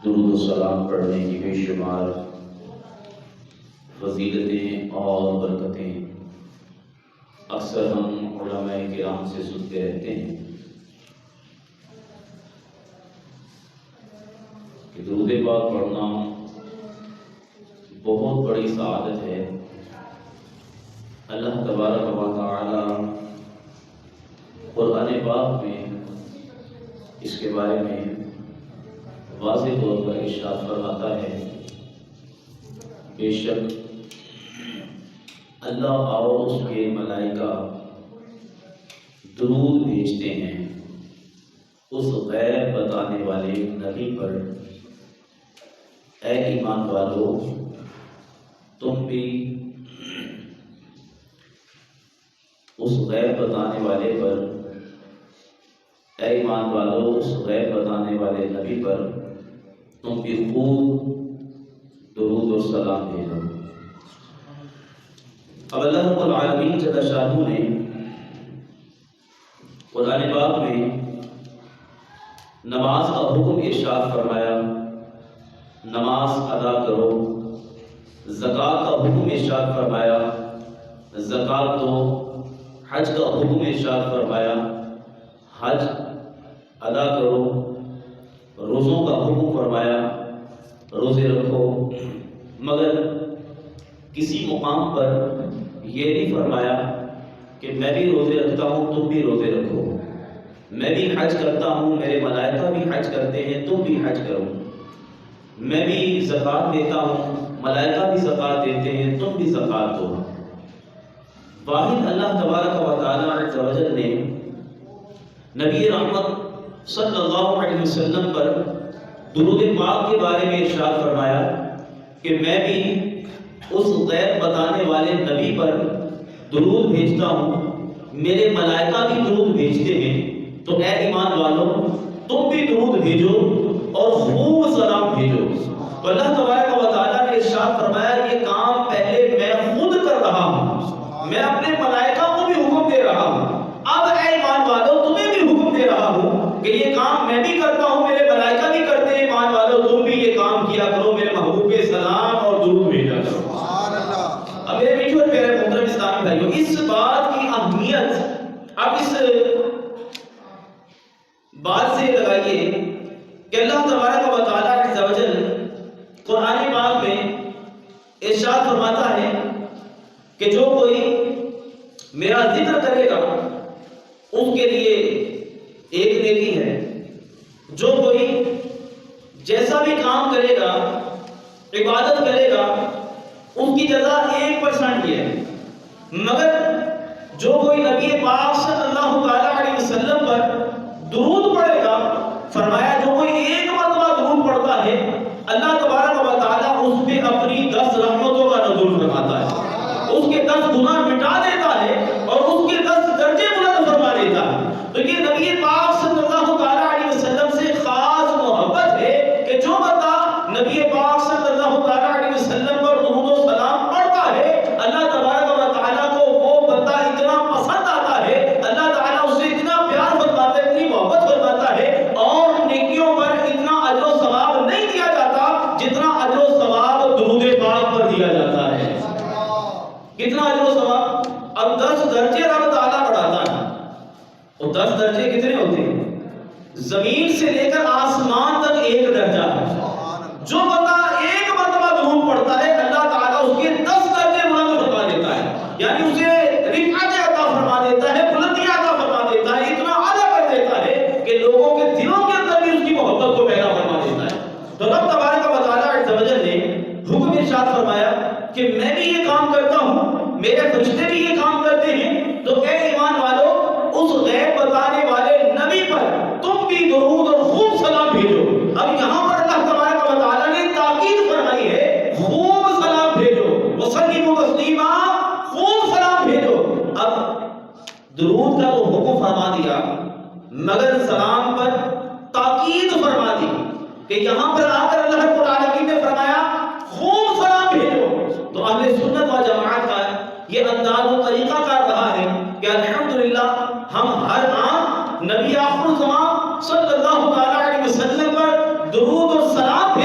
درود و سلام پڑھنے کی بے شمار فضیلتیں اور برکتیں اکثر ہم علماء کرام سے سنتے رہتے ہیں کہ درود پاک پڑھنا بہت بڑی سعادت ہے۔ اللہ تبارک و تعالی قرآن پاک میں اس کے بارے میں واضح طور پر ارشاد فرماتا ہے، بے شک اللہ اور اس کے ملائکہ درود بھیجتے ہیں اس غیب بتانے والے نبی پر، اے ایمان والو تم بھی اس غیب بتانے والے پر، اے ایمان والو اس غیب بتانے والے نبی پر تم بھی خوب درود و سلام بھیجو۔ اب اللہ رب العالمین جل شانہ نے قرآن پاک میں نماز کا حکم ارشاد فرمایا، نماز ادا کرو، زکوٰۃ کا حکم ارشاد فرمایا، زکوٰۃ دو، حج کا حکم ارشاد فرمایا، حج ادا کرو، روزوں کا حکم فرمایا، روزے رکھو، مگر کسی مقام پر یہ نہیں فرمایا کہ میں بھی روزے رکھتا ہوں تم بھی روزے رکھو، میں بھی حج کرتا ہوں میرے ملائکہ بھی حج کرتے ہیں تم بھی حج کرو، میں بھی زکوٰۃ دیتا ہوں ملائکہ بھی زکوٰۃ دیتے ہیں تم بھی زکوٰۃ دو۔ واحد اللہ تبارک و تعالی عز و جل نے نبی رحمت صلی اللہ علیہ وسلم پر درود پاک کے بارے میں ارشاد فرمایا کہ میں بھی اس غیب بتانے والے نبی پر درود بھیجتا ہوں، میرے ملائکہ بھی درود بھیجتے ہیں، تو اے ایمان والو تم بھی درود بھیجو اور خوب سلام بھیجو۔ تو اللہ تبارک و تعالیٰ نے ارشاد فرمایا یہ کام پہلے میں خود کر رہا ہوں، میں اپنے ملائکہ کو بھی حکم دے رہا ہوں، اب اے ایمان والو تمہیں بھی حکم دے رہا ہوں کہ یہ کام میں بھی کرتا ہوں میرے ملائکہ بھی کرتے ہیں، ایمان والو تم بھی یہ کام کیا کرو، میرے محبوب پہ سلام اور درود بھیجا کرو۔ اب میرے میٹھے اور پیارے محترم اسلامی بھائیوں، اس بات کی اہمیت اب اس بات سے لگائیے کہ اللہ تبارک و تعالیٰ عز و جل قرآن پاک میں ارشاد فرماتا ہے کہ جو کوئی میرا ذکر کرے گا ان کے لیے ایک نیکی ہے، جو کوئی جیسا بھی کام کرے گا عبادت کرے گا ان کی جزا 1% ہی ہے، مگر جو کوئی نبی پاک صلی اللہ علیہ وسلم پر درود پڑھے گا، فرمایا جو کوئی ایک مرتبہ درود پڑھتا ہے اللہ تبارک و تعالیٰ اس پہ اپنی 10 رحمتوں کا نزول فرماتا ہے، اس کے 10 گناہ مٹا دیتا ہے اور اس کے 10 درجے بلند فرما دیتا ہے۔ تو یہ نبی پاک صلی اللہ علیہ وسلم سے خاص محبت ہے کہ جو بندہ نبی پاک صلی اللہ علیہ وسلم پر درود و سلام پڑھتا ہے اللہ تبارک و تعالیٰ کو وہ بندہ اتنا پسند آتا ہے، اللہ تعالیٰ اسے اتنا پیار فرماتا ہے، اتنی محبت فرماتا ہے، اور نیکیوں پر اتنا اجر و ثواب نہیں دیا جاتا جتنا اجر و ثواب درود پاک پر دیا جاتا ہے۔ کتنا اجر و ثواب؟ اب 10 درجے رب تعالیٰ بڑھاتا ہے، اور 10 درجے کتنے ہوتے ہیں؟ زمین سے لے کر آسمان تک ایک درجہ ہے۔ جو بندہ ایک مرتبہ درود پڑھتا ہے اللہ تعالیٰ اس کے 10 درجے بلند فرما دیتا ہے، یعنی اسے رفعت عطا فرما دیتا ہے، بلندی عطا فرما دیتا ہے، اتنا اعلیٰ کر دیتا ہے کہ لوگوں کے دلوں کے اندر بھی اس کی محبت کو پیدا فرما دیتا ہے۔ تو رب تبارک و تعالیٰ عز و جل نے حکم ارشاد فرمایا کہ میں بھی یہ کام کرتا ہوں، میرے فرشتے بھی یہ کام کرتے ہیں، تو اے ایمان والو اس غیب بتانے والے نبی پر تم بھی درود اور خوب سلام بھیجو۔ اب یہاں پر اللہ تبارک و تعالیٰ نے تاکید فرمائی ہے خوب سلام بھیجو، وسلموا تسلیما، خوب سلام بھیجو۔ اب درود کا تو حکم فرما دیا مگر سلام پر تاکید فرما دی کہ یہاں پر آ کر اللہ رب العالمین نے فرمایا خوب سلام بھیجو۔ تو اہل سنت و جماعت کا یہ انداز و طریقہ کار رہا ہے کہ الحمدللہ ہم ہر عام نبی آخر الزمان صلی اللہ علیہ وسلم پر درود اور سلام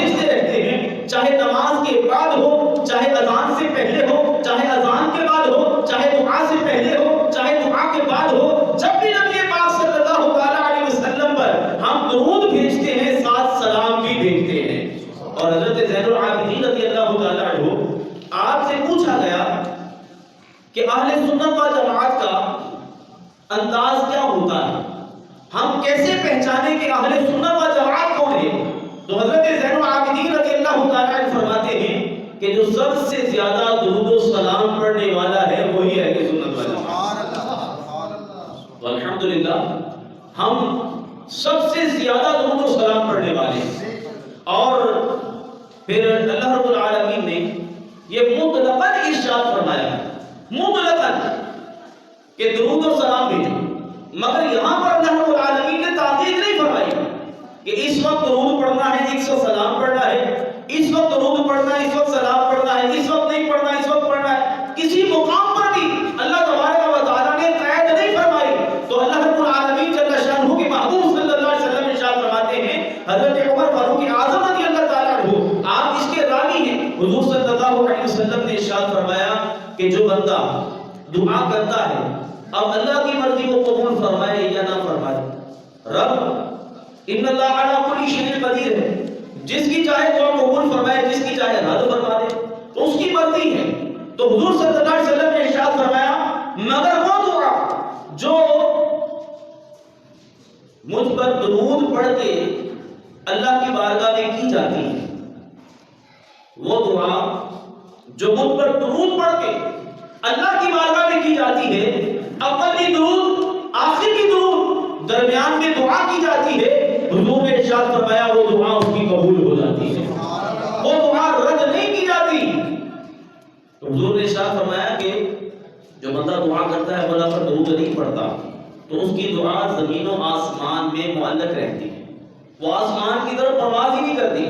بھیجتے ہیں. اور حضرت زین العابدین رضی اللہ تعالیٰ عنہ آپ سے پوچھا گیا کہ اہل سنت و جماعت کا انداز کیا ہوتا ہے, ہم کیسے پہچانے کہ اہل سنت و جماعت کون ہے؟ تو حضرت زین العابدین رضی اللہ تعالیٰ عنہ فرماتے ہیں کہ جو سب سے زیادہ درود و سلام پڑھنے والا ہے وہی اہل سنت و جماعت. الحمدللہ ہم سب سے زیادہ درود و سلام پڑھنے والے ہیں. اور پھر اللہ رب العالمین نے یہ مطلقاً ارشاد فرمایا, مطلقاً کہ درود و سلام بھیجو, مگر یہاں پر اللہ رب العالمین نے تاکید نہیں فرمائی کہ اس وقت درود پڑھنا ہے, اس وقت سلام پڑھنا ہے, اس وقت درود پڑھنا ہے, اس وقت سلام پڑھنا ہے, اس وقت نہیں پڑھنا ہے, اس وقت پڑھنا ہے. کسی مقام پر بھی اللہ تبارک و تعالیٰ نے قید نہیں فرمائی. تو اللہ رب العالمین جل شانہ کے محبوب صلی اللہ علیہ وسلم ارشاد فرماتے ہیں, حضرت عمر فاروق اعظم رضی اللہ تعالیٰ عنہ آپ اس کے راوی ہیں, حضور صلی اللہ علیہ وسلم نے ارشاد فرمایا کہ جو بندہ دعا کرتا ہے اب اللہ کی مرضی کو قبول فرمائے یا نہ فرمائے, رب ان اللہ علی کل شیء قدیر ہے, جس کی چاہے دعا قبول فرمائے, جس کی چاہے رد فرما دے, تو اس کی مرضی ہے. تو حضور صلی اللہ علیہ وسلم نے ارشاد فرمایا مگر وہ دعا جو مجھ پر درود پڑھ کے اللہ کی بارگاہ میں کی جاتی ہے, وہ دعا جو مجھ پر درود پڑھ کے اللہ کی بارگاہ میں کی جاتی ہے, اول کی درود, آخر کی درود, درمیان میں دعا کی جاتی ہے, حضور نے ارشاد فرمایا وہ دعا اس کی قبول ہو جاتی ہے, وہ دعا رد نہیں کی جاتی. تو حضور نے ارشاد فرمایا کہ جو بندہ دعا کرتا ہے اللہ پر درود نہیں پڑھتا تو اس کی دعا زمین و آسمان میں معلق رہتی ہے, وہ آسمان کی طرف پرواز ہی نہیں کرتی,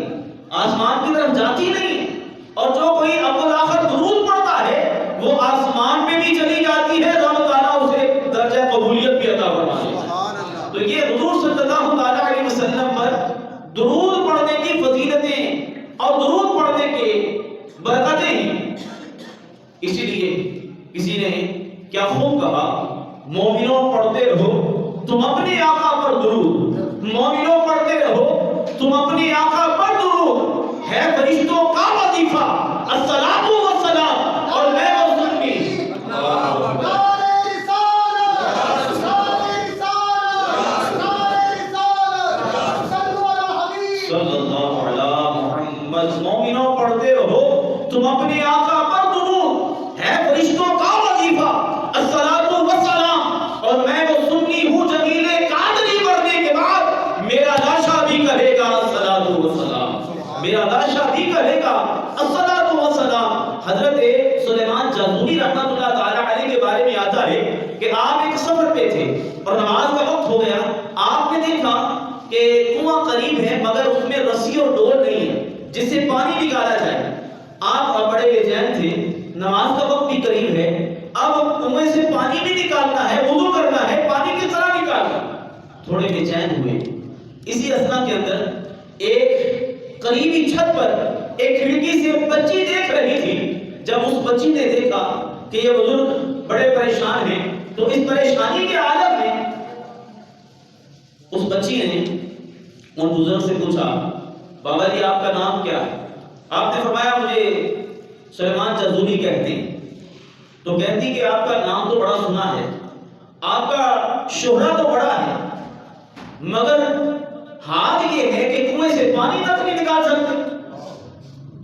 آسمان کی طرف جاتی نہیں. اور جو کوئی اول آخر درود پڑھتا ہے وہ آسمان پہ بھی چلی جاتی ہے, رب تعالیٰ اسے درجہ قبولیت بھی عطا فرماتے ہیں. تو یہ حضور صلی اللہ علیہ وسلم پر درود پڑھنے کی فضیلتیں اور درود پڑھنے کے برکتیں ہیں. اسی لیے کسی نے کیا خوب کہا, مومنوں پڑھتے رہو تم اپنے آقا پر درود, مومنوں پڑھتے رہو تم اپنے آقا پر درود, ہے فرشتوں کا وظیفہ الصلاۃ والسلام, اور میں مومنوں پڑھتے رہو تم اپنے آقا پر درود, ہے فرشتوں کا وظیفہ الصلاۃ والسلام, اور میں وہ سنی ہوں جمیل قادری مرنے کے بعد میرا لاشا بھی کہے گا الصلاۃ والسلام, میرا لاشا بھی کہے گا الصلاۃ والسلام. حضرت سلیمان جازوری رحمۃ اللہ تعالی علیہ کے بارے میں آتا ہے کہ آپ ایک سفر پہ تھے اور نماز کا وقت ہو گیا. آپ نے دیکھا کہ کنواں قریب ہے مگر اس میں رسی اور ڈور نہیں ہے جس سے پانی نکالا جائے. آپ بڑے بے چین تھے, نماز کا وقت بھی قریب ہے, اب کنویں سے پانی بھی نکالنا ہے, وضو کرنا ہے, پانی کس طرح نکالنا. تھوڑے بے چین ہوئے. اسی اثنا کے اندر ایک قریبی چھت پر ایک کھڑکی سے بچی دیکھ رہی تھی. جب اس بچی نے دیکھا کہ یہ بزرگ بڑے پریشان ہیں تو اس پریشانی کے عالم میں اس بچی نے ان بزرگ سے پوچھا, بابا جی آپ کا نام کیا ہے؟ آپ نے فرمایا مجھے سلیمان جازوری کہتے ہیں. تو کہتی کہ آپ کا نام تو بڑا سنا ہے, آپ کا شہرہ تو بڑا ہے, مگر حال یہ ہے کہ کنویں سے پانی تک نہیں نکال سکتے.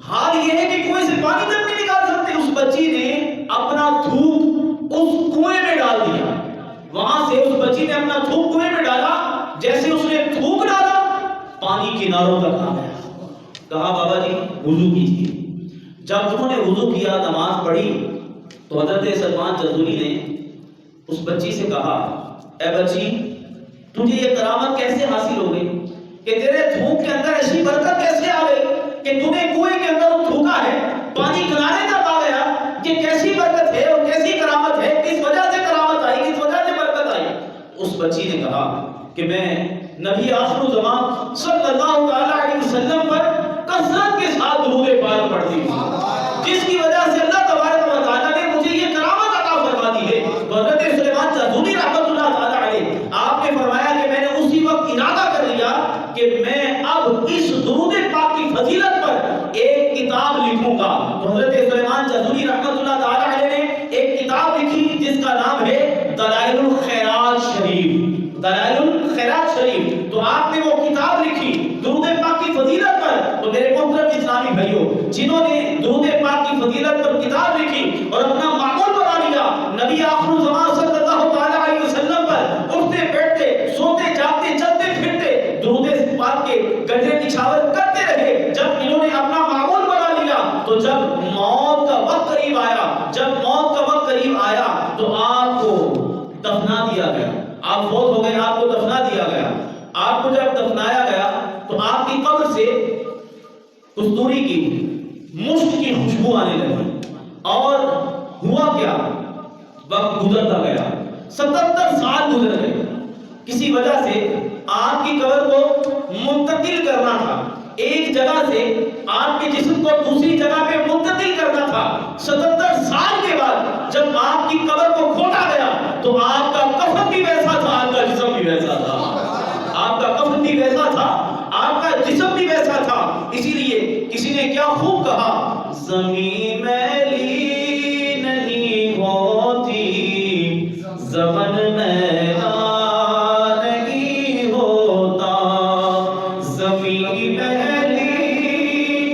حال یہ ہے کہ کنویں سے پانی تک نہیں نکال سکتے. اس بچی نے اپنا تھوک اس کنویں میں ڈال دیا. وہاں سے اس بچی نے اپنا تھوک کنویں میں ڈالا, جیسے اس نے تھوک ڈالا پانی کناروں تک آ گیا. کہا بابا جی وضو کیجیے. جب انہوں نے وضو کیا, نماز پڑھی, تو حضرت سلیمان جازوری نے اس بچی سے کہا, اے بچی تجھے یہ کرامت کیسے حاصل ہو گئی کہ تیرے تھوک کے اندر ایسی برکت کیسے آ گئی کہ تم نے کنویں کے اندر تھوکا ہے پانی کنارے تک آ گیا. یہ کیسی برکت ہے اور کیسی کرامت ہے, کس وجہ سے کرامت آئی, کس وجہ سے برکت آئی. اس بچی نے کہا کہ میں نبی آخر الزمان صلی اللہ علیہ وسلم پر کثرت کے ساتھ درود پاک پڑھتی ہوں, جس کی وجہ سے اللہ تبارک و تعالیٰ نے مجھے یہ کرامت عطا فرما دی ہے. حضرت سلیمان جازوری رحمۃ اللہ تعالیٰ علیہ آپ نے فرمایا کہ میں نے اسی وقت ارادہ کر لیا کہ میں اب اس درود تو میرے محترم اسلامی بھائیوں، جنہوں نے درود پاک کی فضیلت پر کتاب لکھی اور اپنا معمول بنا لیا، نبی آخر الزمان صلی اللہ تعالی علیہ وسلم پر اٹھتے بیٹھتے سوتے جاگتے چلتے پھرتے درود پاک کے گجرے نچھاور کرتے رہے، جب انہوں نے اپنا معمول بنا لیا تو جب موت کا وقت قریب آیا تو آپ کو دفنا دیا گیا، آپ فوت ہو گئے، آپ کو دفنا دیا گیا۔ آپ کو جب دفنایا گیا تو آپ کی قبر سے کستوری کی مشک کی خوشبو آنے لگی، اور ہوا کیا، وقت گزرتا گیا، 77 سال گزر گئے۔ کسی وجہ سے آپ کی قبر کو منتقل کرنا تھا، ایک جگہ سے آپ کے جسم کو دوسری جگہ پہ منتقل کرنا تھا۔ 77 سال کے بعد جب آپ کی قبر کو کھودا گیا تو آپ کا کفن بھی ویسا تھا، آپ کا جسم بھی ویسا تھا، آپ کا کفن بھی ویسا تھا، آپ کا جسم بھی ویسا تھا۔ اسی لیے کسی نے کیا خوب کہا، زمین میلی نہیں ہوتی، زمن میلا نہیں ہوتا، زمین میلی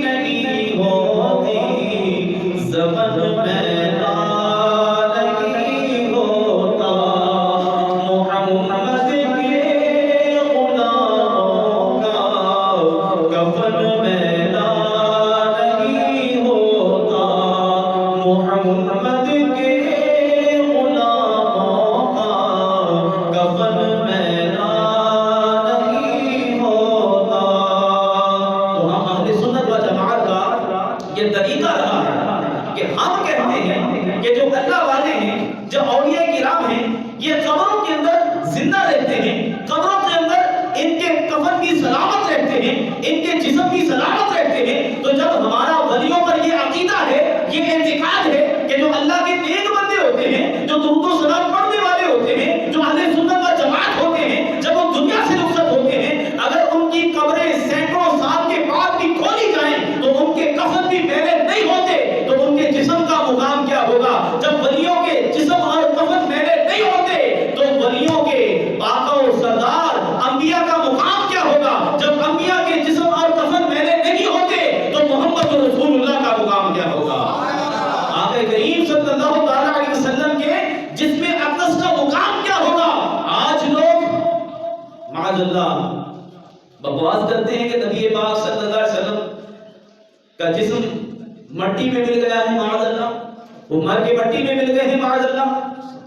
نہیں ہوتی، زمن میلا نہیں ہوتا، محمد کے غلاموں کا کفن میلا نہیں ہوتا، محمد کے غلاموں کا کفن میلا نہیں ہوتا۔ تو ہم اہل سنت و جماعت کا یہ طریقہ رہا ہے کہ ہم کہتے ہیں کہ جو اللہ والے ہیں، جو اولیاء کرام ہیں، یہ قبروں کے اندر زندہ رہتے ہیں، قبروں کے اندر ان کے کفن بھی سلامت رہتے ہیں، ان کے جسم بھی سلامت رہتے ہیں۔ تو جب ہمارا ولیوں پر یہ عقیدہ ہے، یہ اعتقاد ہے کہ جو اللہ کے نیک بندے ہوتے ہیں، جو درود و سلام پڑھنے والے ہوتے ہیں، جو اہل سنت و جماعت ہوتے ہیں، جب وہ دنیا سے رخصت ہوتے ہیں، اگر ان کی قبریں سینکڑوں سال کے بعد بھی کھولی جائیں تو ان کے کفن بھی میلے نہیں ہوتے، تو ان کے جسم کا مقام کیا ہوگا؟ جب ولیوں کے جسم اور کفن میلے نہیں ہوتے تو ولیوں کے آقا و سردار انبیاء کا مقام کیا ہوگا؟ جب انبیاء کے جسم اور کفن میلے نہیں ہوتے تو محمد رسول اللہ کا مقام کیا ہوگا؟ آقا کریم صلی اللہ تعالی علیہ وسلم کے جسم اقدس کا مقام کیا ہوگا؟ آج لوگ معاذ اللہ بکواس کرتے ہیں کہ نبی پاک صلی اللہ علیہ وسلم کا جسم مٹی میں مل گیا ہے، معاذ اللہ، وہ مر کے مٹی میں مل گئے ہیں، معاذ اللہ،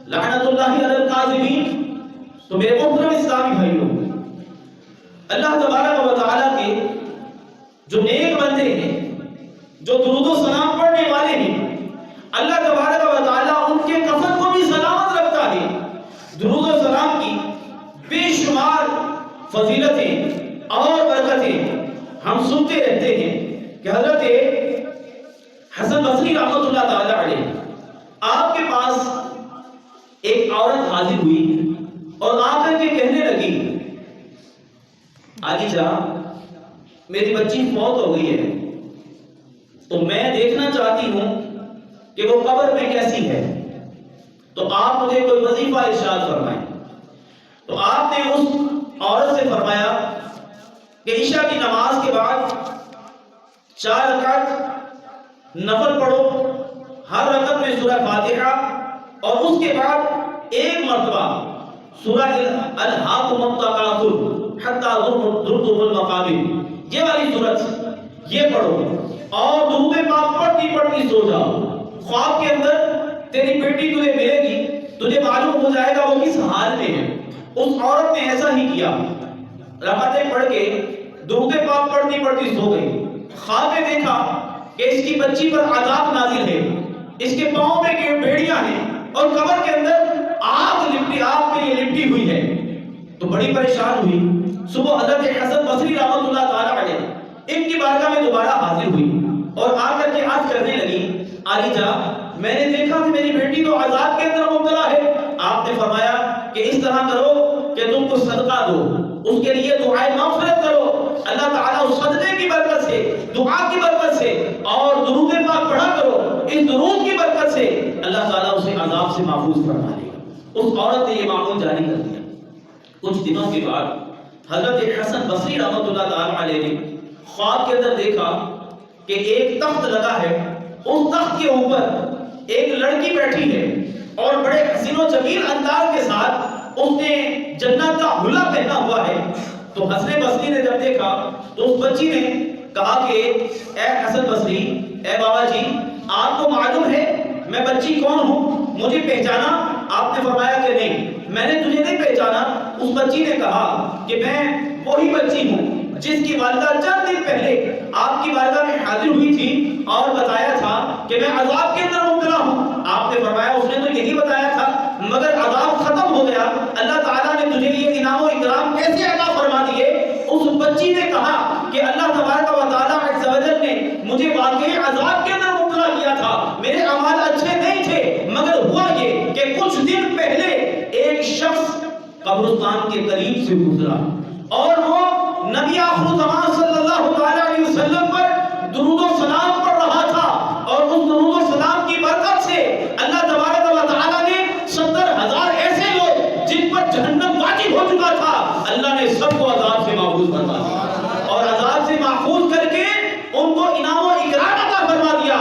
لعنت اللہ علی الکاذبین۔ تو میرے محترم اسلامی بھائیوں، اللہ تبارک و تعالیٰ کے جو نیک بندے ہیں، جو درود و سلام پڑھنے والے ہیں، اللہ تبارک و تعالیٰ ان کے کفن کو بھی سلامت رکھتا ہے۔ درود و سلام کی بے شمار فضیلتیں اور برکتیں ہم سنتے رہتے ہیں کہ حضرت حسن بصری رحمۃ اللہ تعالی علیہ، آپ کے پاس ایک عورت حاضر ہوئی اور آ کر کے کہنے لگی، علی جان میری بچی فوت ہو گئی ہے، تو میں دیکھنا چاہتی ہوں کہ وہ قبر میں کیسی ہے، تو آپ مجھے کوئی وظیفہ ارشاد فرمائیں۔ تو آپ نے اس عورت سے فرمایا کہ عشاء کی نماز کے بعد 4 رکعت نفل پڑھو، ہر رکعت میں سورہ فاتحہ، اور اس کے بعد ایک مرتبہ سورہ الہاکم التکاثر حتی زرتم المقابر، یہ والی سورت یہ پڑھو، اور درود پاک پڑھتی پڑھتی سو جاؤ۔ خواب کے اندر تیری بیٹی تجھے ملے گی، تجھے معلوم ہو جائے گا وہ کس حال میں ہے۔ اس عورت نے ایسا ہی کیا، رکعتیں پڑھ کے درود پاک پڑھتی پڑھتی سو گئی۔ خواب میں دیکھا کہ اس کی بچی پر عذاب نازل ہے، اس کے پاؤں میں بیڑیاں ہیں، اور قبر کے اندر آگ میں یہ لپٹی ہوئی ہے۔ تو بڑی پریشان ہوئی۔ صبح حضرت حسن بصری رحمۃ اللہ تعالی علیہ ان کی بارگاہ میں دوبارہ حاضر ہوئی اور آ کر کے عرض کرنے لگی، علی جان میں نے دیکھا کہ میری بیٹی تو عذاب کے اندر مبتلا ہے۔ آپ نے فرمایا کہ اس طرح کرو کہ تم کو صدقہ دو، اس کے لیے دعائے مغفرت کرو، اللہ تعالیٰ اس صدقے کی برکت سے، دعا کی برکت سے اور درود پاک پڑھا کرو، اس درود کی برکت سے اللہ تعالیٰ اسے عذاب سے محفوظ فرما لے گا۔ اس عورت نے یہ معمول جاری کر دیا۔ کچھ دنوں کے بعد حضرت حسن بصری رحمۃ اللہ تعالی علیہ نے خواب کے اندر دیکھا کہ ایک تخت لگا ہے، اس تخت کے اوپر ایک لڑکی بیٹھی ہے اور بڑے حسین و جمیل انداز کے ساتھ اس نے جنت کا حلہ پہنا ہوا ہے۔ تو حسن بصری نے جب دیکھا تو اس بچی نے کہا کہ اے حسن بصری، اے بابا جی، آپ کو معلوم ہے میں بچی کون ہوں؟ مجھے پہچانا؟ آپ نے فرمایا کہ نہیں، میں نے تجھے نہیں پہچانا۔ اس بچی نے کہا کہ میں وہی بچی ہوں جس کی والدہ چند دن پہلے آپ کی والدہ میں حاضر ہوئی تھی اور بتایا تھا کہ میں عذاب کے اندر مبتلا ہوں۔ آپ نے فرمایا اس نے تو یہی بتایا تھا، مگر عذاب ختم ہو گیا، اللہ تعالیٰ نے تجھے یہ انعام و اکرام کیسے عطا فرما دیے؟ اس بچی نے کہا کہ اللہ تبارک و تعالیٰ عز و جل نے مجھے واقعی عذاب کے اندر مبتلا کیا تھا، میرے اعمال اچھے نہیں تھے، مگر ہوا یہ کہ کچھ دن پہلے ایک شخص قبرستان کے قریب سے گزرا اور وہ نبی آخر زمان صلی اللہ علیہ وسلم پر درود و سلام پڑھ رہا تھا، اور اس درود و سلام کی برکت سے اللہ تبارک و تعالیٰ نے 70,000 ایسے لوگ جن پر جہنم واجب ہو چکا تھا، اللہ نے سب کو عذاب سے محفوظ فرما دیا، اور عذاب سے محفوظ کر کے ان کو انعام و اکرام عطا فرما دیا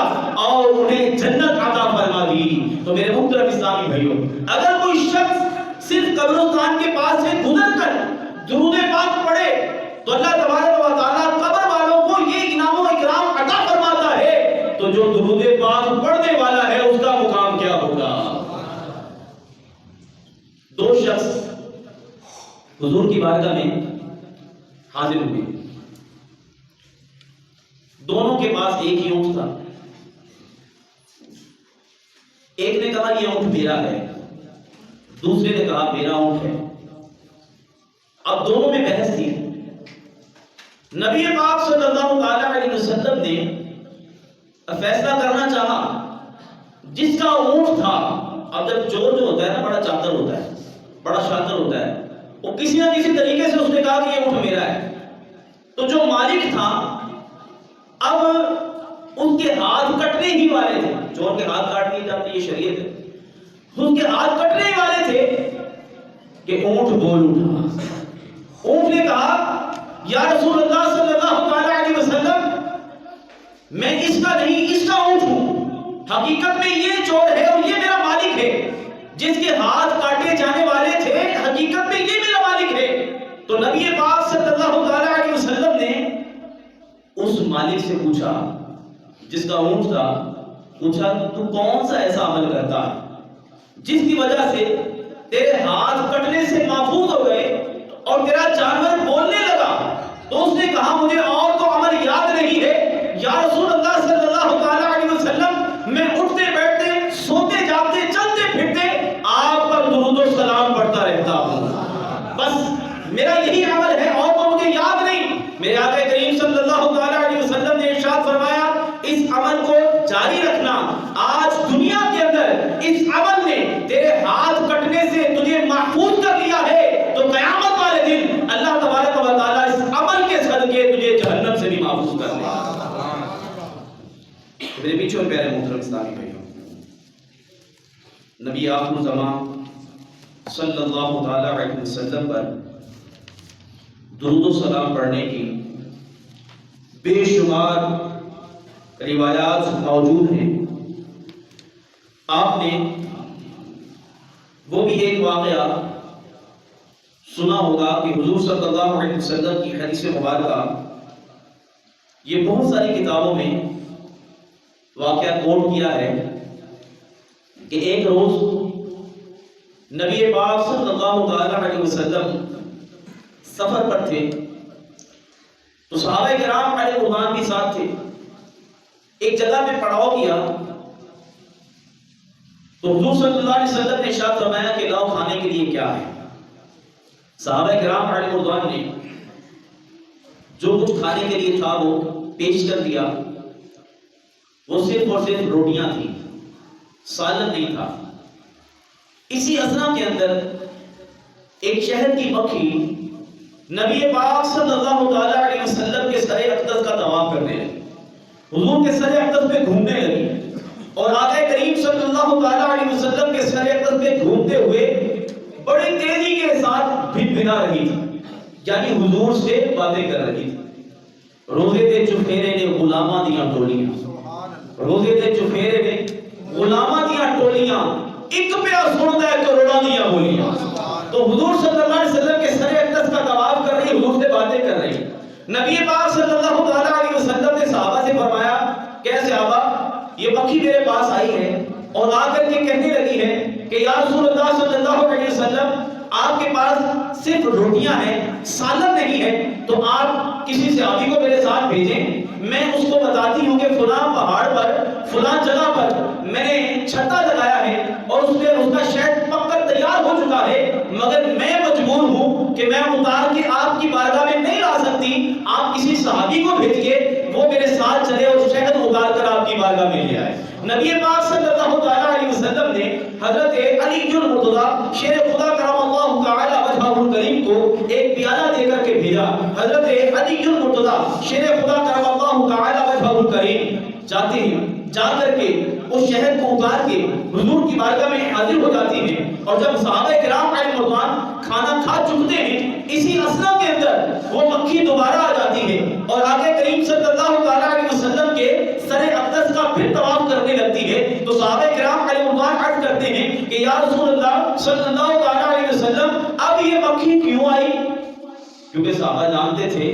اور انہیں جنت عطا فرما دی۔ تو میرے محترم اسلامی بھائیوں، اگر کوئی شخص صرف قبرستان کے پاس سے گزر کر درود پاک پڑھے تو اللہ تبارک و تعالیٰ قبر والوں کو یہ انعام و اکرام عطا فرماتا ہے، تو جو درود پاک پڑھنے والا ہے اس کا مقام کیا ہوگا؟ دو شخص حضور کی بارگاہ میں حاضر ہوئے، دونوں کے پاس ایک ہی اونٹ تھا۔ ایک نے کہا یہ اونٹ میرا ہے، دوسرے نے کہا میرا اونٹ ہے۔ اب دونوں میں بحث تھی۔ نبی پاک صلی اللہ علیہ وسلم نے فیصلہ کرنا چاہا، جس کا اونٹ تھا، اب جب چور جو ہوتا ہے نا بڑا چاتر ہوتا ہے، بڑا شاطر ہوتا ہے، وہ کسی نہ کسی طریقے سے اس نے کہا کہ یہ اونٹ میرا ہے۔ تو جو مالک تھا اب ان کے ہاتھ کٹنے ہی والے تھے، چور کے ہاتھ کاٹ دیے جاتے یہ شریعت ہے، ان کے ہاتھ کٹنے ہی والے تھے کہ اونٹ بول اٹھا۔ اونٹ نے کہا یا رسول اللہ صلی اللہ علیہ وسلم، میں اس کا نہیں اس کا اونٹ ہوں، حقیقت میں یہ چور ہے اور یہ میرا مالک ہے، جس کے ہاتھ کاٹے جانے والے تھے حقیقت میں یہ میرا مالک ہے۔ تو نبی پاک صلی اللہ علیہ وسلم نے اس مالک سے پوچھا جس کا اونٹ تھا، پوچھا تو کون سا ایسا عمل کرتا ہے جس کی وجہ سے تیرے ہاتھ کٹنے سے محفوظ ہو گئے اور تیرا جانور بولنے لگا؟ تو اس نے کہا مجھے اور تو عمل یاد نہیں ہے یا رسول اللہ صلی اللہ علیہ وسلم، میں اٹھتے بیٹھتے سوتے جاگتے چلتے پھرتے آپ پر درود و سلام پڑھتا رہتا ہوں، بس میرا یہی عمل ہے اور تو مجھے یاد نہیں۔ میرے آقا کریم صلی اللہ علیہ وسلم نے ارشاد فرمایا اس عمل کو جاری رکھنا، آج دنیا کے اندر اس عمل نے تیرے ہاتھ کٹنے سے تجھے محفوظ کر لیا ہے، تو قیامت والے دن اللہ تبارک و تعالیٰ اس عمل کے صدقے تجھے جہنم سے بھی محفوظ کر لے گا۔ میرے پیچھے اور پیارے محترم اسلامی بھائیوں، نبی آخر زمان صلی اللہ تعالیٰ علیہ وسلم پر درود و سلام پڑھنے کی بے شمار روایات موجود ہیں۔ آپ نے وہ بھی ایک واقعہ سنا ہوگا کہ حضور صلی اللہ علیہ وسلم کی حدیث مبارکہ یہ بہت ساری کتابوں میں واقعہ کوٹ کیا ہے کہ ایک روز نبی پاک صلی اللہ علیہ وسلم سفر پر تھے، تو صحابہ کرام علیہ رضوان بھی ساتھ تھے، ایک جگہ پہ پڑاؤ کیا، تو حضور صلی اللہ علیہ وسلم نے ارشاد فرمایا کہ لاؤ کھانے کے لیے کیا ہے۔ صحابہ کرام علیہ رضوان نے جو کچھ کھانے کے لیے تھا وہ پیش کر دیا، وہ صرف اور صرف روٹیاں تھیں، سالن نہیں تھا۔ اسی اثنا کے اندر ایک شہد کی مکھی نبی پاک صلی اللہ علیہ وسلم کے سر اقدس کا طواف کرنے لگی، حضور کے سر اقدس پہ گھومنے لگی، اور آقا کریم صلی اللہ علیہ وسلم کے سر اقدس پہ گھومتے ہوئے بڑی تیزی کے ساتھ بھنبھنا رہی تھی، یعنی حضور سے باتیں کر رہی تھی۔ روزے دے چفیرے نے غلاماں دیاں ٹولیاں، روزے دے چفیرے نے غلاماں دیاں ٹولیاں، ایک پیا سندا ہے کروڑاں دیاں بولیاں۔ تو حضور صلی اللہ علیہ وسلم کے سر اقدس کا طواف کر رہی، حضور سے باتیں کر رہی۔ نبی پاک صلی اللہ علیہ وسلم نے صحابہ سے فرمایا کہ صحابہ یہ مکھی میرے پاس آئی ہے اور آ کر کے کہنے لگی ہے کہ یا رسول اللہ صلی اللہ علیہ وسلم آپ کے پاس صرف روٹیاں ہیں، سالن نہیں ہے، تو آپ کسی صحابی کو میرے ساتھ بھیجیں، میں اس کو بتاتی ہوں کہ فلاں پہاڑ پر فلاں جگہ پر میں نے چھتا لگایا ہے اور اس میں اس کا شہد پک کر تیار ہو چکا ہے، مگر میں مجبور ہوں کہ میں اتار کے آپ کی بارگاہ میں نہیں لا سکتی، آپ کسی صحابی کو بھیجیے وہ میرے ساتھ چلے اور شہد اتار کر آپ کی بارگاہ میں لے آئے۔ نبی پاک صلی اللہ علیہ وسلم نے حضرت علی المرتضیٰ شیر خدا کرم اللہ تعالی وجہہ الکریم کو ایک پیالہ دے کر کے بھیجا۔ حضرت علی المرتضیٰ شیر خدا کرم اللہ تعالی وجہہ الکریم جاتے ہیں، جا کر کے اس شہد کو اتار کے حضور کی بارگاہ میں حاضر ہو جاتی ہیں، اور جب صحابہ کرام علیہ رضوان کھانا کھا چکتے ہیں، اسی اثنا کے اندر وہ مکھی دوبارہ آ جاتی ہے اور آقا کریم صلی اللہ علیہ وسلم کے سر اقدس کا پھر طواف کرنے لگتی ہے۔ تو صحابہ کرام علیہ رضوان عرض کرتے ہیں کہ یا رسول اللہ صلی اللہ علیہ وسلم اب یہ مکھی کیوں آئی؟ کیونکہ صحابہ جانتے تھے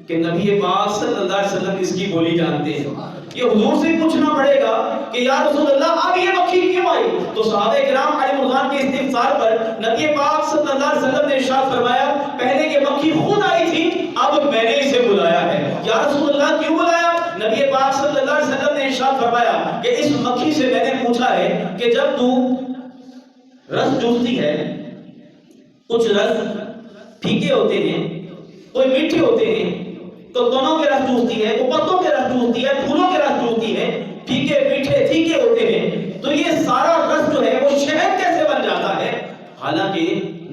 کہ نبی پاک صلی اللہ علیہ وسلم اس کی بولی جانتے ہیں، یہ حضور سے پوچھنا پڑے گا کہ یا رسول اللہ اب یہ مکھی کیوں آئی؟ تو صحابہ کرام علیہ رضوان کے استفسار پر نبی پاک صلی اللہ علیہ وسلم نے ارشاد فرمایا پہلے یہ مکھی خود آئی تھی، اب میں نے اسے بلایا ہے۔ یا رسول اللہ کیوں بلایا؟ نبی پاک صلی اللہ علیہ وسلم نے ارشاد فرمایا کہ اس مکھی سے میں نے پوچھا ہے کہ جب تو رس چوستی ہے، کچھ رس پھیکے ہوتے ہیں، کوئی میٹھے ہوتے ہیں، تو دونوں کے رس چوستی ہے، وہ پتوں کے رس چوستی ہے، پھولوں کے رس چوستی ہے، پھیکے میٹھے تھیکے ہوتے ہیں، تو یہ سارا رس جو ہے وہ شہد کیسے بن جاتا ہے؟ حالانکہ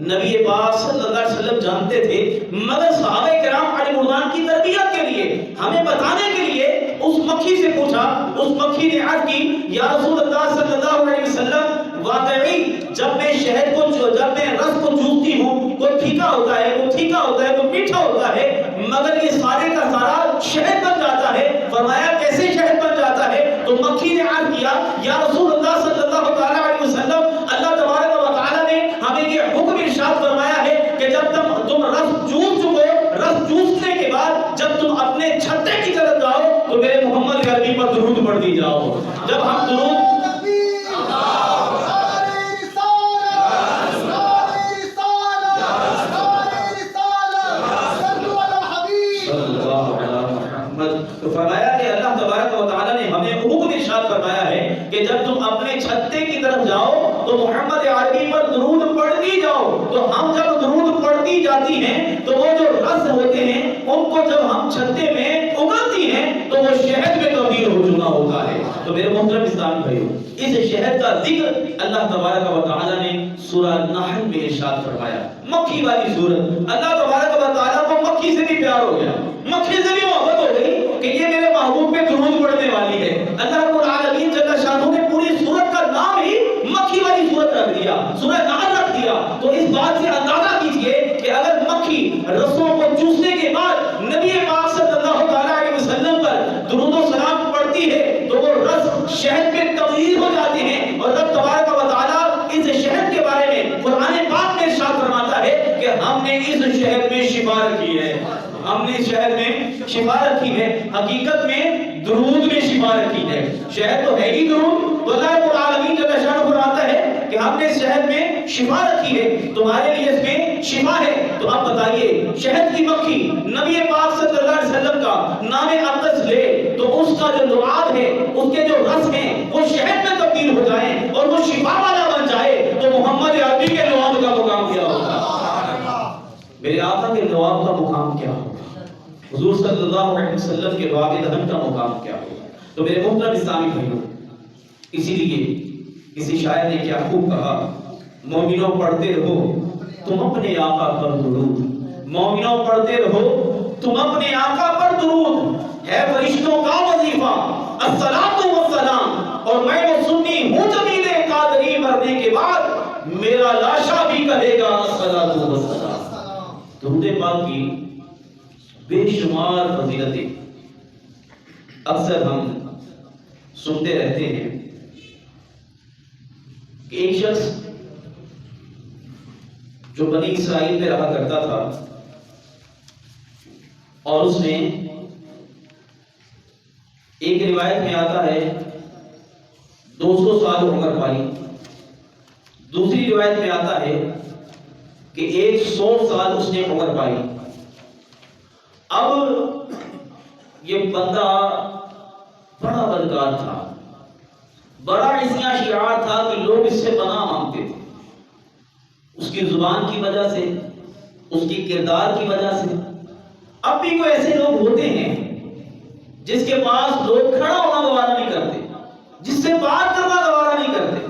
نبی پاک صلی اللہ علیہ وسلم جانتے تھے، مگر صحابہ کرام علیہ رضوان کی تربیت کے لیے، ہمیں بتانے کے لیے اس مکھی سے پوچھا۔ اس مکھی نے عرض کی یا رسول اللہ صلی اللہ علیہ وسلم واقعی جب میں شہد کو جب میں رس کو چوستی ہوں، کوئی پھیکا ہوتا ہے، کوئی تھیکا ہوتا ہے، کوئی میٹھا ہوتا ہے، مگر یہ سارے کا سارا شہد بن جاتا ہے۔ فرمایا کیسے شہد بن جاتا ہے؟ تو مکھی نے عرض کیا یا رسول اللہ صلی اللہ علیہ وسلم اللہ تبارک و تعالی نے ہمیں یہ حکم ارشاد فرمایا ہے کہ جب تم رس چوس چکو، رس چوسنے کے بعد جب تم اپنے چھتے کی طرف جاؤ تو میرے محمد عربی پر درود پڑھ دی جاؤ۔ جب ہم درود تو فرمایا کہ اللہ تبارک و تعالی نے ہمیں حکم ارشاد فرمایا ہے کہ جب تم اپنے چھتے کی طرف جاؤ تو محمد عربی پر درود پڑھتی جاؤ۔ تو ہم جب درود پڑھتی جاتی ہیں تو وہ جو رس ہوتے ہیں ان کو جب ہم چھتے میں اگلتی ہیں تو وہ شہد میں تبدیل ہو چکا ہوتا ہے۔ تو میرے محترم اسلامی بھائیو، اس شہد کا ذکر اللہ تبارک و تعالی نے سورہ نحل میں ارشاد فرمایا، مکھی والی سورت۔ اللہ تبارک و تعالی کو مکھی سے بھی پیار ہو گیا، مکھی سے بھی محبت ہو گئی کہ یہ میرے محبوب پہ درود پڑھنے والی ہے۔ اللہ رب العالمین جل شانہ نے پوری سورت کا نام ہی مکھی والی سورت رکھ دیا، سورہ نحل رکھ دیا۔ تو اس بات سے اندازہ کیجئے کہ اگر مکھی رسوں کو چوسنے کے بعد نبی پاک صلی اللہ علیہ وسلم پر درود و سلام پڑھتی ہے تو وہ رس شہد میں تبدیل ہو جاتے ہیں، اور رب تبارک و تعالی اس شہد کے بارے میں قرآن پاک میں ارشاد فرماتا ہے کہ ہم نے اس شہد میں شفا رکھی ہے، ہم نے شہد میں شفا رکھی ہے۔ حقیقت میں درود میں شفا رکھی ہے، شہد تو ہے ہی درود۔ تو اللہ رب العالمین جل شانہ فرماتا ہے کہ ہم نے شہد میں شفا رکھی ہے، تمہارے لیے اس میں شفا ہے۔ تو اب بتائیے شہد کی مکھی نبی پاک صلی اللہ علیہ وسلم کا نام اقدس لے تو اس کا جو لعاب ہے، اس کے جو رس ہیں وہ شہد میں تبدیل ہو جائیں اور وہ شفا والا بن جائے، تو محمد عربی کے لعاب کا مقام کیا ہوگا؟ میرے آقا کے لعاب کا مقام کیا ہوگا؟ حضور صلی اللہ علیہ وسلم کے باب دہن کا مقام کیا ہوگا؟ تو میرے محترم اسلامی بھائیوں، اسی لیے کسی شاعر نے کیا خوب کہا، مومنوں پڑھتے رہو تم اپنے آقا پر درود، مومنوں پڑھتے رہو تم اپنے آقا پر درود، ہے فرشتوں کا وظیفہ الصلاۃ والسلام، اور میں وہ سنی ہوں جمیل قادری مرنے کے بعد میرا لاشا بھی کہے گا الصلاۃ والسلام۔ درود پاک کی بے شمار فضیلتیں اکثر ہم سنتے رہتے ہیں کہ ایک شخص جو بنی اسرائیل میں رہا کرتا تھا اور اس نے ایک روایت میں آتا ہے 200 سال عمر پائی، دوسری روایت میں آتا ہے کہ 100 سال اس نے عمر پائی۔ اب یہ بندہ بڑا بدکار تھا، بڑا عصیاں شعار تھا کہ لوگ اس سے پناہ مانگتے تھے، اس کی زبان کی وجہ سے، اس کی کردار کی وجہ سے۔ اب بھی کوئی ایسے لوگ ہوتے ہیں جس کے پاس لوگ کھڑا ہونا گوارا نہیں کرتے، جس سے بات کرنا گوارا نہیں کرتے،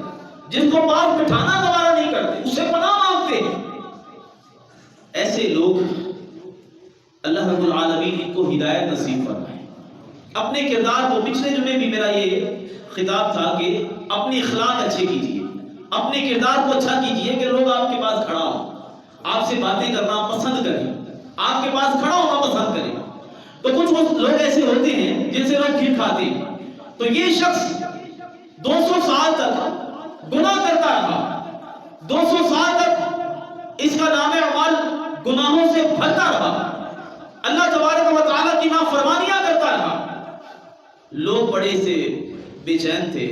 جس کو پاس بٹھانا گوارا نہیں کرتے، اس سے پناہ مانگتے ہیں۔ ایسے لوگ اللہ رب العالمین ان کو ہدایت نصیب فرمائے۔ اپنے کردار کو، پچھلے جمعے بھی میرا یہ خطاب تھا کہ اپنی اخلاق اچھے کیجیے، اپنے کردار کو اچھا کیجیے کہ لوگ آپ کے پاس کھڑا ہوں، آپ سے باتیں کرنا پسند کریں، آپ کے پاس کھڑا ہونا پسند کریں۔ تو کچھ لوگ ایسے ہوتے ہیں جن سے لوگ کھیر کھاتے ہیں۔ تو یہ شخص 200 سال تک گناہ کرتا رہا، 200 سال تک اس کا نام اعمال گناہوں سے بھرتا رہا، اللہ تبارک و تعالیٰ کی نافرمانیاں کرتا رہا۔ لوگ بڑے سے بے چین تھے،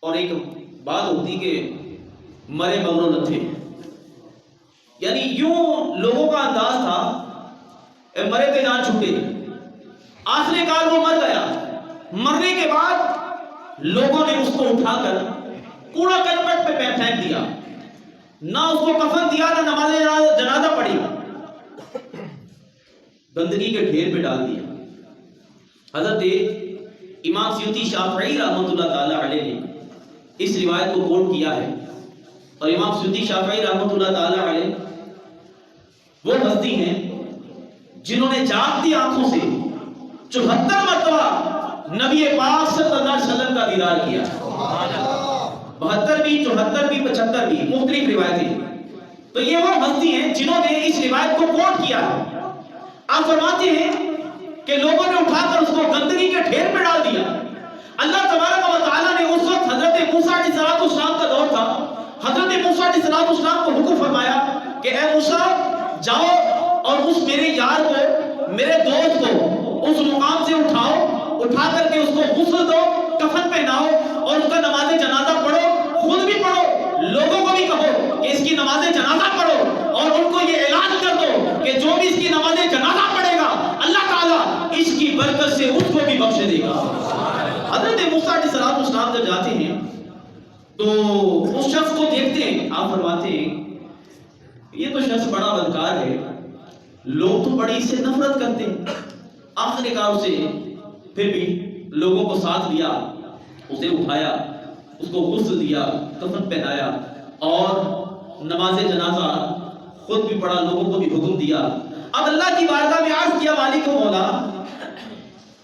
اور ایک بات ہوتی کہ مرے مغرو نہ تھے، یعنی یوں لوگوں کا انداز تھا مرے پہ جان چھوٹے۔ آخری کار وہ مر گیا، مرنے کے بعد لوگوں نے اس کو اٹھا کر کوڑا کرکٹ پہ پھینک دیا، نہ اس کو کفن دیا، نہ نماز جنازہ پڑھی، گندگی کے ڈھیر پہ ڈال دیا۔ حضرت امام سیوطی شافعی رحمۃ اللہ تعالی علیہ نے اس روایت کو کوٹ کیا ہے، اور امام سیوطی شافعی رحمۃ اللہ تعالی علیہ وہ ہستی ہیں جنہوں نے جاگتی آنکھوں سے 74 مرتبہ نبی پاک صلی اللہ علیہ وسلم کا دیدار کیا، 72 بھی، 74 بھی، 75 بھی، مختلف روایتیں۔ تو یہ وہ ہستی ہیں جنہوں نے اس روایت کو کوٹ کیا ہے۔ آپ فرماتے ہیں کہ لوگوں نے اٹھا کر اس کو گندگی کے ڈھیر پہ ڈال دیا۔ اللہ تبارک و تعالیٰ نے اس وقت حضرت موسیٰ علیہ السلام کا دور تھا، حضرت موسیٰ علیہ السلام کو حکم فرمایا کہ اے موسیٰ جاؤ اور اس میرے یار کو، میرے دوست کو اس مقام سے اٹھاؤ، اٹھا کر کے اس کو غسل دو، کفن پہناؤ اور اس کا نماز جنازہ پڑھو، خود بھی پڑھو، لوگوں کو بھی کہو کہ اس کی نماز جنازہ پڑھو، اور ان کو یہ اعلان کر دو کہ جو بھی اس کی نماز جنازہ پڑھے گا اللہ تعالیٰ اس کی برکت سے اس کو بھی بخش دے گا۔ حضرت موسیٰ علیہ السلام جب جاتے ہیں تو اس شخص کو دیکھتے ہیں، آپ فرماتے ہیں یہ تو شخص بڑا بدکار ہے، لوگ تو بڑی اس سے نفرت کرتے ہیں۔ آخر کار اسے پھر بھی لوگوں کو ساتھ لیا، اسے اٹھایا، اس کو غسل دیا، کفن پہنایا اور نماز جنازہ خود بھی پڑھا، لوگوں کو بھی حکم دیا۔ اب اللہ کی بارگاہ میں عرض کیا مالک و مولا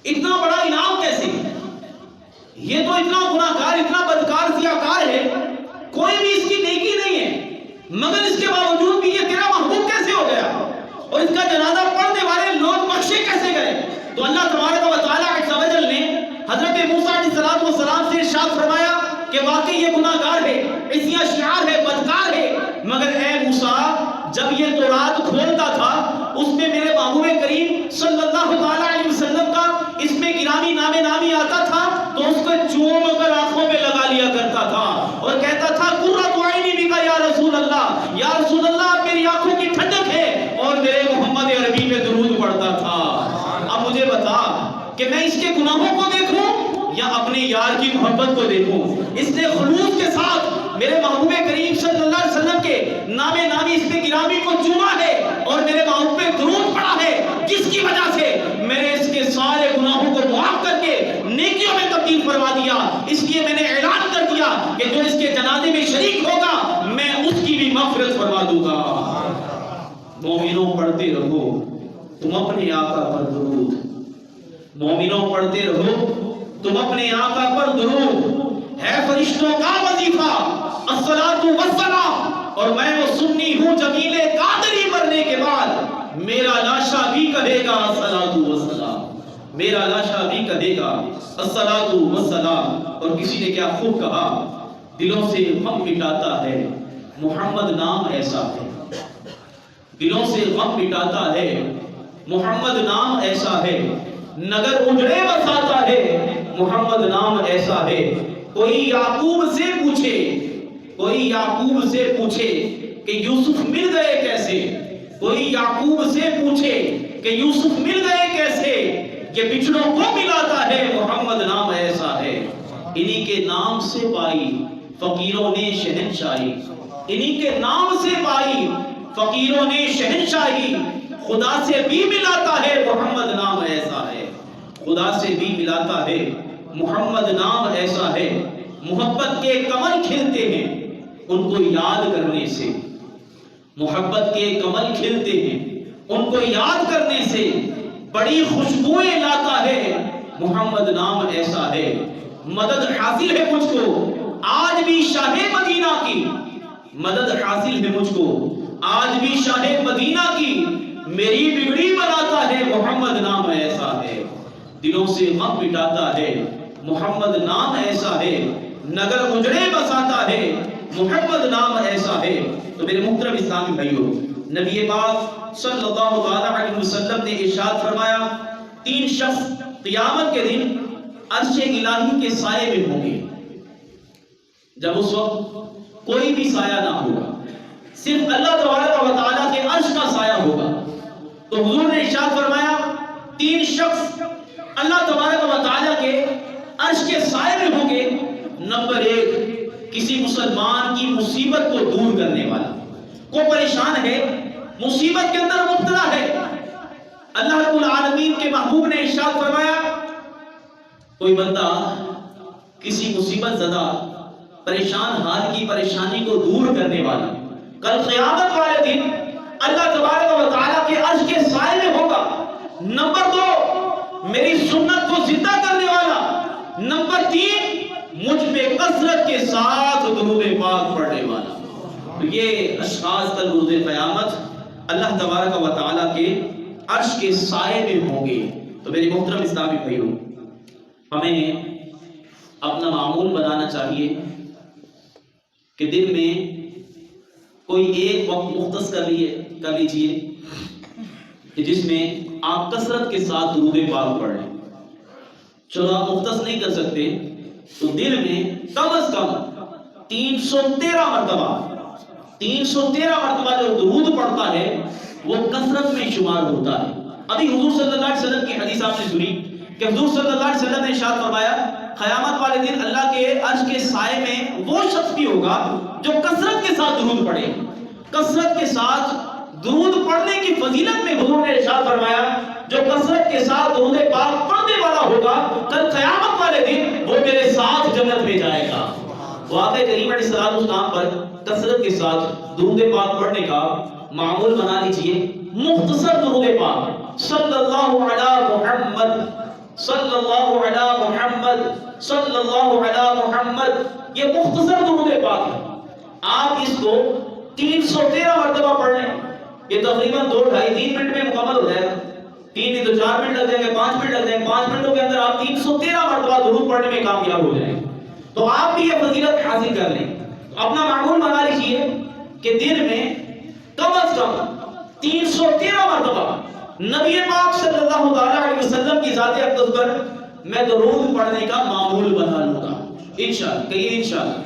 اتنا بڑا انعام کیسے؟ یہ تو اتنا گناہگار، اتنا بدکار، سیاہکار ہے، کوئی بھی اس کی نیکی نہیں ہے، مگر اس کے باوجود بھی یہ تیرا محبوب کیسے ہو گیا، اور اس کا جنازہ پڑھنے والے لوگ بخشے کیسے گئے؟ تو اللہ تبارک و تعالیٰ عز و جل نے حضرت موسیٰ علیہ السلام سے ارشاد فرمایا کہ واقعی یہ گناہگار ہے، عصیاں شعار ہے، بدکار ہے، مگر اے موسیٰ جب یہ تورات کھولتا تھا اس میں میرے محبوب کریم صلی اللہ علیہ وسلم کا اس میں گرامی نامی آتا تھا تو اس کو چوم کر آنکھوں پہ لگا لیا کرتا تھا اور کہتا تھا قرۃ عینی بک یا رسول اللہ، یا رسول اللہ میری آنکھوں کی ٹھنڈک ہے، اور میرے محمد عربی پہ درود پڑھتا تھا۔ اب مجھے بتا کہ میں اس کے گناہوں کو دیکھوں یا اپنے یار کی محبت کو دیکھوں؟ اس نے خلوص کے ساتھ میرے محبوب کریم صلی اللہ علیہ وسلم کے نامی اس میں گرامی کو چوما ہے اور میرے محبوب پہ درود پڑھا ہے، جس کی وجہ سے میں نے اس کے سارے گناہوں کو معاف کر کے نیکیوں میں تبدیل فرما دیا۔ اس لیے میں نے اعلان کر دیا کہ جو اس کے جنازے میں شریک ہوگا میں اس کی بھی مغفرت فرما دوں گا۔ مومنوں پڑھتے رہو تم اپنے آقا پر درود، مومنوں پڑھتے رہو تم اپنے آقا پر درود، ہے فرشتوں کا وظیفہ الصلاۃ والسلام، اور میں وہ سنی ہوں جمیل قادری مرنے کے بعد میرا لاشا بھی کہے گا الصلاۃ والسلام، میرا لاشا بھی کہے گا الصلاۃ والسلام. اور کسی نے کیا خوب کہا، دلوں سے غم مٹاتا ہے محمد نام ایسا ہے. دلوں سے غم مٹاتا ہے محمد نام ایسا ہے. نگر اجڑے بساتا ہے محمد نام ایسا ہے. کوئی یعقوب سے پوچھے، کوئی یعقوب سے پوچھے کہ یوسف مل گئے کیسے. کوئی یعقوب سے پوچھے کہ یوسف مل گئے کیسے. یہ بچڑوں کو ملاتا ہے محمد نام ایسا ہے. انہی کے نام سے پائی فقیروں نے شہنشاہی. انہی کے نام سے پائی فقیروں نے شہنشاہی. خدا سے بھی ملاتا ہے محمد نام ایسا ہے. خدا سے بھی ملاتا ہے محمد نام ایسا ہے. محبت کے کمل کھلتے ہیں ان کو یاد کرنے سے. محبت کے کمل کھلتے ہیں ان کو یاد کرنے سے. بڑی خوشبوئیں لاتا ہے محمد نام ایسا ہے. مدد حاصل ہے مجھ کو آج بھی شاہ مدینہ کی. مدد حاصل ہے مجھ کو آج بھی شاہ مدینہ کی. میری بگڑی بناتا ہے محمد نام ایسا ہے. دلوں سے غم مٹاتا ہے محمد نام ایسا ہے. نگر اجڑے بساتا ہے محمد نام ایسا ہے. تو میرے محترم اسلامی بھائیوں، نبی پاک صلی اللہ علیہ وسلم نے ارشاد فرمایا 3 شخص قیامت کے دن عرش الہی کے سائے میں ہوں گے. جب اس وقت کوئی بھی سایہ نہ ہوگا، صرف اللہ تبارک و تعالیٰ کے عرش کا سایہ ہوگا. تو حضور نے ارشاد فرمایا 3 شخص اللہ تبارک و تعالیٰ کے عرش کے سائے میں ہوں گے. نمبر 1، کسی مسلمان کی مصیبت کو دور کرنے والا. کوئی پریشان ہے، مصیبت کے اندر مبتلا ہے، اللہ رب العالمین کے محبوب نے ارشاد فرمایا کوئی بندہ کسی مصیبت زدہ پریشان حال کی پریشانی کو دور کرنے والا کل قیامت والے دن اللہ تبارک و تعالیٰ کے عرش کے سائے میں ہوگا. نمبر 2، میری سنت کو زندہ کرنے والا. نمبر 3، مجھ پہ کثرت کے ساتھ درود پاک پڑھنے والا. یہ اشخاص کل روز قیامت اللہ تبارک و تعالیٰ کے عرش کے سائے میں ہوں گے. تو میرے محترم اسلامی بھائیوں، ہمیں اپنا معمول بنانا چاہیے کہ دن میں کوئی ایک وقت مختص کر لیجئے کہ جس میں آپ کثرت کے ساتھ درود پاک پڑھ لیں. چلو آپ مختص نہیں کر سکتے تو دن میں کم از کم 313 مرتبہ جو درود پڑھتا ہے وہ کثرت میں شمار ہوتا ہے. ابھی حضور صلی اللہ علیہ وسلم کی حدیث آپ نے سنی کہ حضور صلی اللہ علیہ وسلم نے ارشاد فرمایا قیامت والے دن اللہ کے عرش کے سائے میں وہ شخص بھی ہوگا جو کثرت کے ساتھ درود پڑھے. کثرت کے ساتھ درود پڑھنے کی فضیلت میں حضور نے ارشاد فرمایا جو کثرت کے ساتھ درود پاک پڑھنے والا ہوگا کل قیامت والے دن وہ میرے ساتھ جنت میں جائے گا. واقعہ کریم علیہ السلام پر کثرت کے ساتھ درود پاک پڑھنے کا معمول بنا لیجئے. مختصر درود پاک صلی اللہ علی محمد صلی اللہ علی محمد صلی اللہ علی محمد، یہ مختصر درود پاک ہے. آپ اس کو 313 مرتبہ پڑھ لیں، یہ تقریباً 2-2.5-3 منٹ میں مکمل ہو جائے گا. 3 نہیں تو 4 منٹ لگ جائیں گے، 5 منٹ لگ جائیں گے. 5 منٹوں کے اندر آپ 313 مرتبہ درود پڑھنے میں کامیاب ہو جائیں گے. تو آپ بھی یہ فضیلت حاصل کر لیں. اپنا معمول بنا لیجیے کہ دن میں کم از کم 313 مرتبہ نبی پاک صلی اللہ علیہ وسلم کی ذات اقدس پر میں درود پڑھنے کا معمول بنا لوں گا انشاءاللہ. کہیے انشاءاللہ.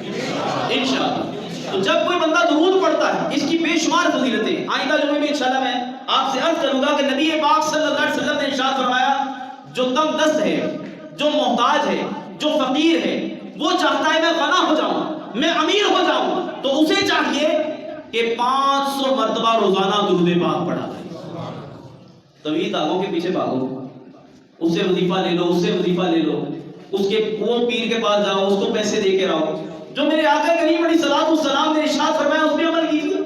انشاءاللہ. تو جب کوئی بندہ درود پڑھتا ہے اس کی بے شمار فضیلتیں. آئندہ جمعے میں انشاءاللہ میں آپ سے عرض کروں گا کہ نبی پاک صلی اللہ علیہ وسلم نے ارشاد فرمایا جو تنگ دست ہے، جو محتاج ہے، جو فقیر ہے، وہ چاہتا ہے میں غنی ہو جاؤں، میں امیر ہو جاؤں، تو اسے چاہیے کہ 500 مرتبہ روزانہ درود پاک پڑھا کرے. طویل داغوں کے پیچھے بھاگو، اس سے وظیفہ لے لو، اس سے وظیفہ لے لو، اس کے وہ پیر کے پاس جاؤ، اس کو پیسے دے کے رہو. جو میرے آقا کریم علیہ السلام نے ارشاد فرمایا اس پہ عمل کیجیے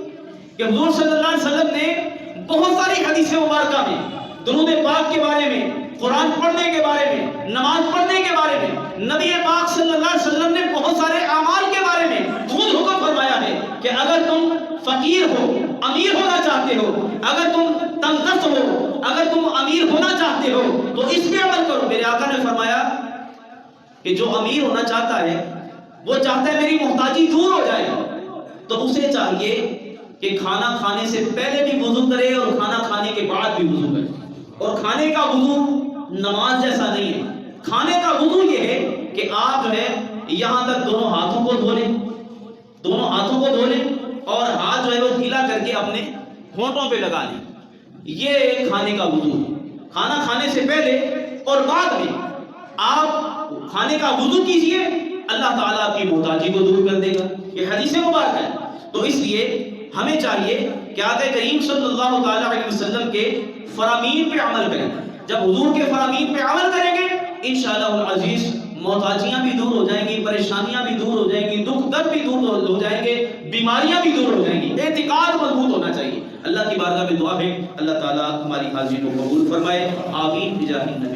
کہ حضور صلی اللہ علیہ وسلم نے بہت ساری حدیث مبارکہ میں درود پاک کے بارے میں، قرآن پڑھنے کے بارے میں، نماز پڑھنے کے بارے میں، نبی پاک صلی اللہ علیہ وسلم نے بہت سارے اعمال کے بارے میں خود حکم فرمایا ہے کہ اگر تم فقیر ہو، امیر ہونا چاہتے ہو، اگر تم تنگ دست ہو، اگر تم امیر ہونا چاہتے ہو تو اس پہ عمل کرو. میرے آقا نے فرمایا کہ جو امیر ہونا چاہتا ہے وہ چاہتا ہے میری محتاجی دور ہو جائے, تو اسے چاہیے کہ کھانا کھانے سے پہلے بھی وضو کرے اور کھانا کھانے کے بعد بھی وضو کرے. اور کھانے کا وضو نماز جیسا نہیں ہے. کھانے کا وضو یہ ہے کہ آپ جو ہے یہاں تک دونوں ہاتھوں کو دھو لیں, دونوں ہاتھوں کو دھو لیں اور ہاتھ جو ہے وہ گیلا کر کے اپنے ہونٹوں پہ لگا لیں. یہ کھانے کا وضو ہے. کھانا کھانے سے پہلے اور بعد میں آپ کھانے کا وضو کیجئے, اللہ تعالیٰ آپ کی محتاجی کو دور کر دے گا. یہ حدیث مبارکہ ہے. تو اس لیے ہمیں چاہیے کہ آقا کریم صلی اللہ تعالیٰ علیہ وسلم کے فرامین پہ عمل کریں. جب حضور کے فرامین پہ عمل کریں گے انشاءاللہ العزیز محتاجیاں بھی دور ہو جائیں گی, پریشانیاں بھی دور ہو جائیں گی, دکھ درد بھی دور ہو جائیں گے, بیماریاں بھی دور ہو جائیں گی. اعتقاد مضبوط ہونا چاہیے. اللہ کی بارگاہ میں دعا ہے اللہ تعالیٰ ہماری حاضری کو قبول فرمائے. آمین بجاہ النبی.